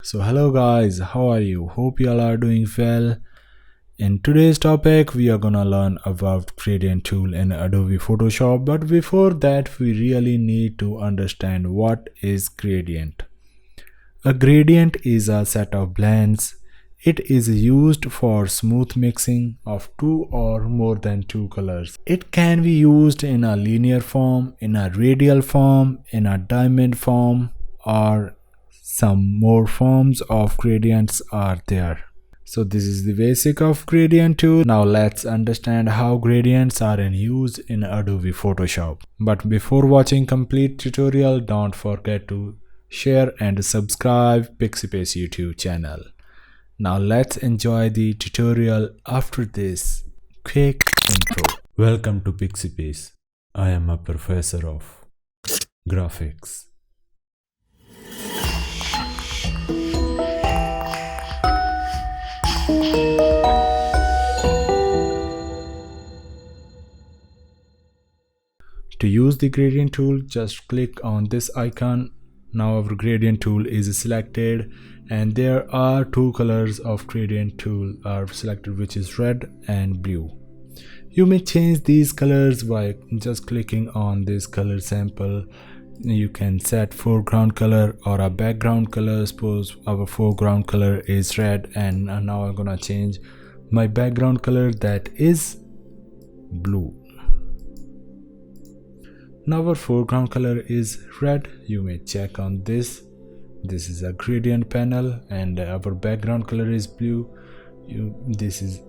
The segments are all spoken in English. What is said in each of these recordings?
So hello guys, how are you? Hope you all are doing well. In today's topic we are gonna learn about gradient tool in Adobe Photoshop, but before that we really need to understand what is gradient. A gradient is a set of blends. It is used for smooth mixing of two or more than two colors. It can be used in a linear form, in a radial form, in a diamond form, or some more forms of gradients are there. So this is the basic of gradient tool. Now let's understand how gradients are in use in Adobe Photoshop. But before watching complete tutorial, don't forget to share and subscribe PIXIPACE YouTube channel. Now let's enjoy the tutorial after this quick intro. Welcome to PIXIPACE. I am a professor of graphics. To use the gradient tool, just click on this icon. Now our gradient tool is selected and there are two colors of gradient tool are selected, which is red and blue. You may change these colors by just clicking on this color sample. You can set foreground color or a background color. Suppose our foreground color is red and now I'm gonna change my background color, that is blue. Now our foreground color is red. You may check on this. This is a gradient panel and our background color is blue. This is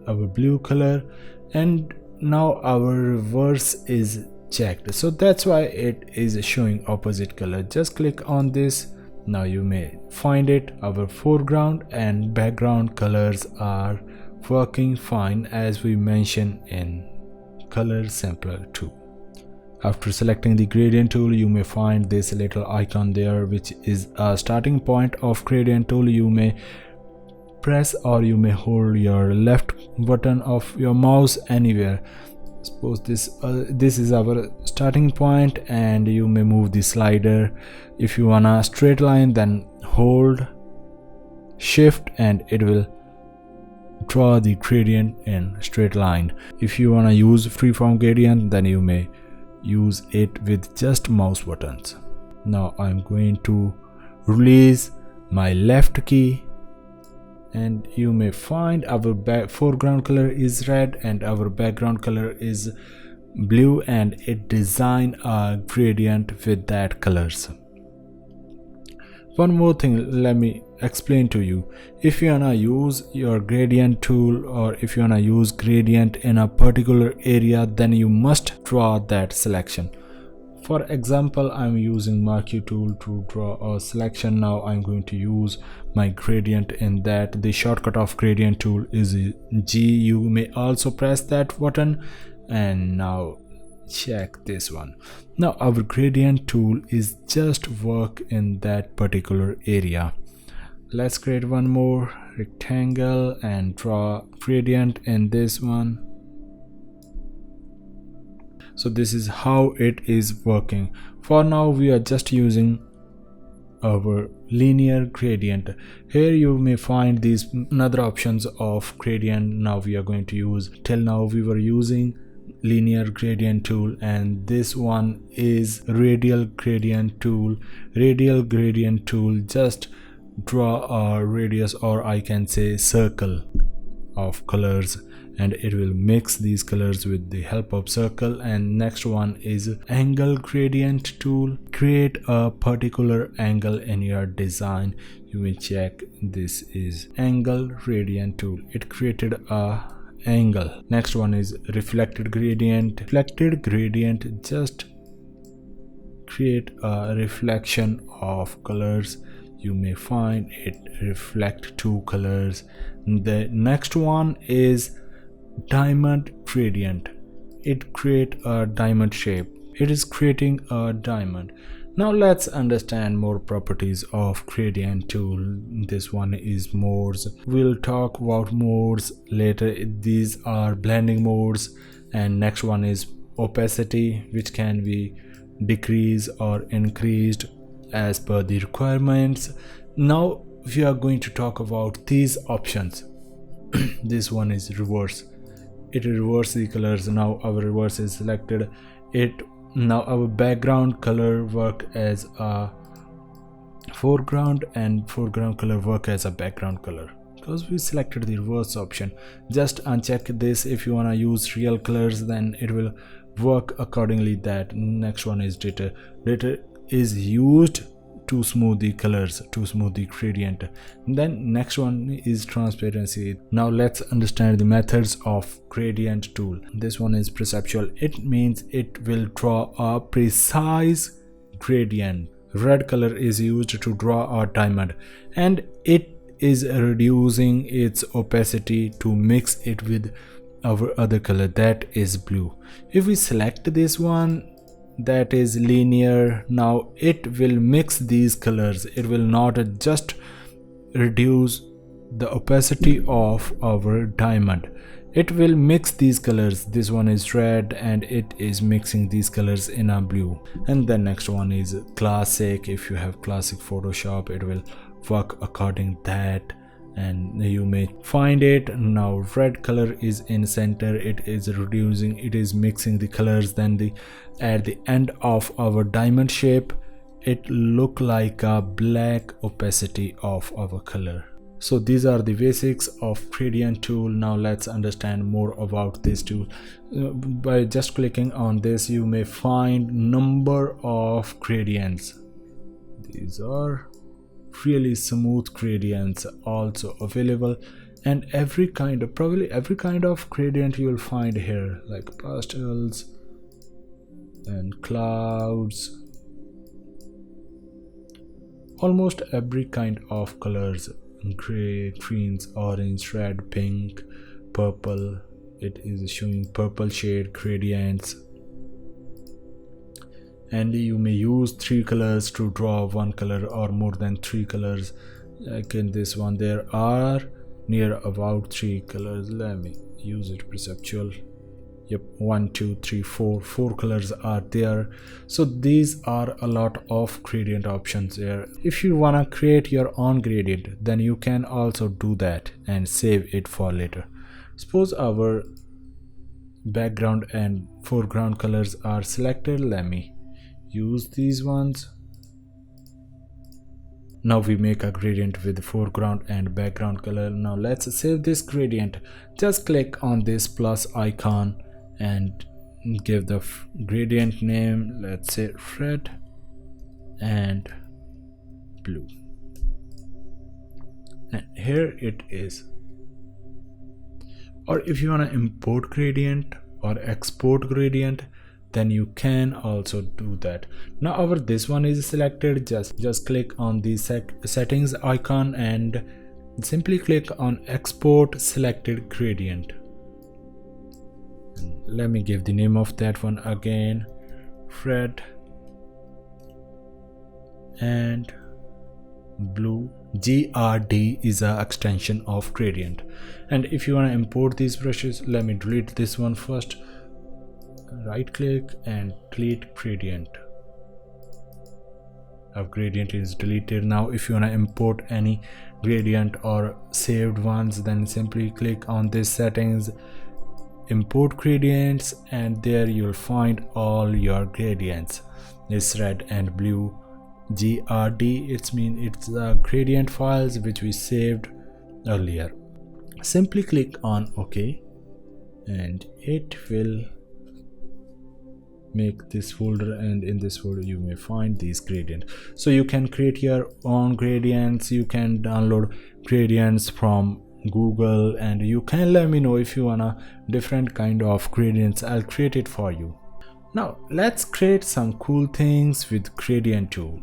our blue color, and now our reverse is checked, so that's why it is showing opposite color. Just click on this. Now you may find it. Our foreground and background colors are working fine as we mentioned in color sampler 2. After selecting the gradient tool, you may find this little icon there, which is a starting point of gradient tool. You may press or you may hold your left button of your mouse anywhere. Suppose this is our starting point, and you may move the slider. If you want a straight line, then hold shift and it will draw the gradient in straight line. If you want to use freeform gradient, then you may use it with just mouse buttons. Now I'm going to release my left key, and you may find our foreground color is red and our background color is blue, and it design a gradient with that colors. One more thing, let me explain to you. If you wanna use your gradient tool or if you wanna use gradient in a particular area, then you must draw that selection. For example, I'm using marquee tool to draw a selection. Now I'm going to use my gradient in that. The shortcut of gradient tool is G. You may also press that button, and now check this one. Now our gradient tool is just work in that particular area. Let's create one more rectangle and draw gradient in this one. So this is how it is working. For now we are just using our linear gradient. Here you may find these another options of gradient. Now we are going to use, till now we were using linear gradient tool, and this one is radial gradient tool. Radial gradient tool just draw a radius, or I can say circle of colors, and it will mix these colors with the help of circle. And next one is angle gradient tool. Create a particular angle in your design. You may check, this is angle gradient tool. It created a angle. Next one is reflected gradient. Reflected gradient just create a reflection of colors. You may find it reflect two colors. The next one is diamond gradient. It create a diamond shape. It is creating a diamond. Now let's understand more properties of gradient tool. This one is modes. We'll talk about modes later. These are blending modes. And next one is opacity, which can be decreased or increased as per the requirements. Now we are going to talk about these options. This one is reverse. It reverses the colors. Now our reverse is selected. Now our background color work as a foreground and foreground color work as a background color, because we selected the reverse option. Just uncheck this. If you want to use real colors, then it will work accordingly. That next one is data. Data is used to smooth the colors, to smooth the gradient. Then next one is transparency. Now let's understand the methods of gradient tool. This one is perceptual. It means it will draw a precise gradient. Red color is used to draw a diamond, and it is reducing its opacity to mix it with our other color, that is blue. If we select this one, that is linear, now it will mix these colors. It will not just reduce the opacity of our diamond, it will mix these colors. This one is red and it is mixing these colors in a blue. And the next one is classic. If you have classic Photoshop, it will work according that, and you may find it. Now red color is in center, it is reducing, it is mixing the colors. Then at the end of our diamond shape, it look like a black opacity of our color. So these are the basics of gradient tool. Now let's understand more about this tool. By just clicking on this, you may find number of gradients. These are really smooth gradients also available, and probably every kind of gradient you will find here, like pastels and clouds, almost every kind of colors, gray, greens, orange, red, pink, purple. It is showing purple shade gradients. And you may use 3 colors to draw one color, or more than 3 colors. Like in this one, there are near about 3 colors. Let me use it perceptual. Yep, 1 2 3 4 colors are there. So these are a lot of gradient options here. If you want to create your own gradient, then you can also do that and save it for later. Suppose our background and foreground colors are selected. Let me use these ones. Now we make a gradient with foreground and background color. Now let's save this gradient. Just click on this plus icon and give the gradient name, let's say red and blue, and here it is. Or if you want to import gradient or export gradient, then you can also do that. Now this one is selected. Just click on the settings icon and simply click on export selected gradient. Let me give the name of that one again, red and blue. GRD is an extension of gradient. And if you want to import these brushes, let me delete this one first. Right click and delete gradient. Our gradient is deleted. Now if you want to import any gradient or saved ones, then simply click on this settings, import gradients, and there you'll find all your gradients. This red and blue GRD, it's the gradient files which we saved earlier. Simply click on OK and it will make this folder, and in this folder you may find these gradients. So you can create your own gradients, you can download gradients from Google, and you can let me know if you want a different kind of gradients. I'll create it for you. Now let's create some cool things with gradient tool.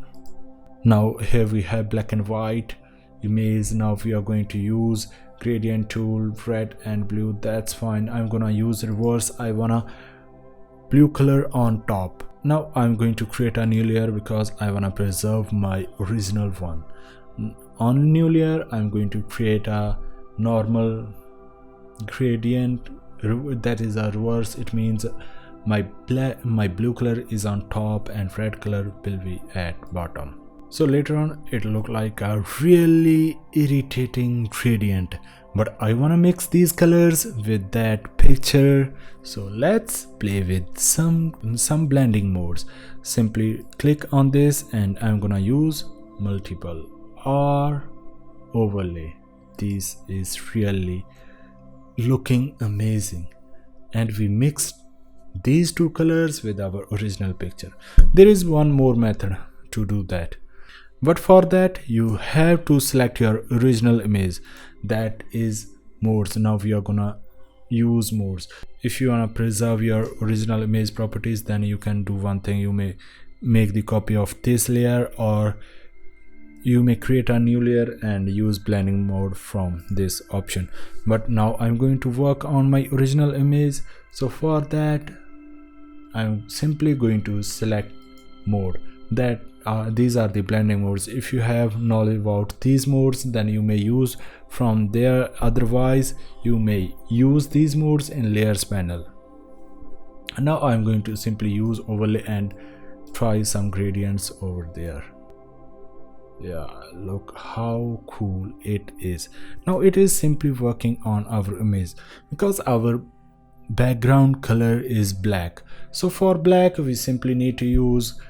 Now here we have black and white image. Now we are going to use gradient tool, red and blue. That's fine. I'm gonna use reverse. I wanna blue color on top. Now I'm going to create a new layer because I want to preserve my original one. On new layer, I'm going to create a normal gradient, that is a reverse. It means my blue color is on top and red color will be at bottom. So later on it looked like a really irritating gradient, but I want to mix these colors with that picture. So let's play with some blending modes. Simply click on this and I'm gonna use multiple or overlay. This is really looking amazing, and we mixed these two colors with our original picture. There is one more method to do that, but for that you have to select your original image, that is modes. Now we are gonna use modes. If you want to preserve your original image properties, then you can do one thing. You may make the copy of this layer, or you may create a new layer and use blending mode from this option. But now I'm going to work on my original image, so for that I'm simply going to select mode. These are the blending modes. If you have knowledge about these modes, then you may use from there. Otherwise you may use these modes in layers panel. And now I'm going to simply use overlay and try some gradients over there. Yeah, look how cool it is. Now it is simply working on our image because our background color is black. So for black we simply need to use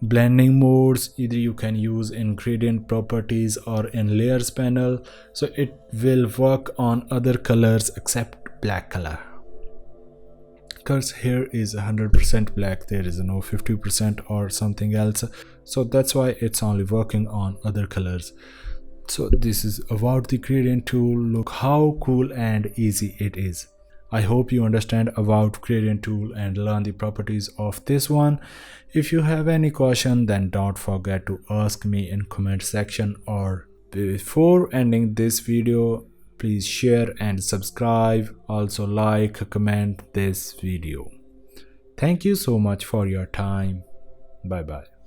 blending modes. Either you can use in gradient properties or in layers panel, so it will work on other colors except black color. Because here is 100% black, there is no 50% or something else, so that's why it's only working on other colors. So this is about the gradient tool. Look how cool and easy it is. I hope you understand about gradient tool and learn the properties of this one. If you have any question, then don't forget to ask me in comment section, or before ending this video, please share and subscribe. Also like, comment this video. Thank you so much for your time. Bye bye.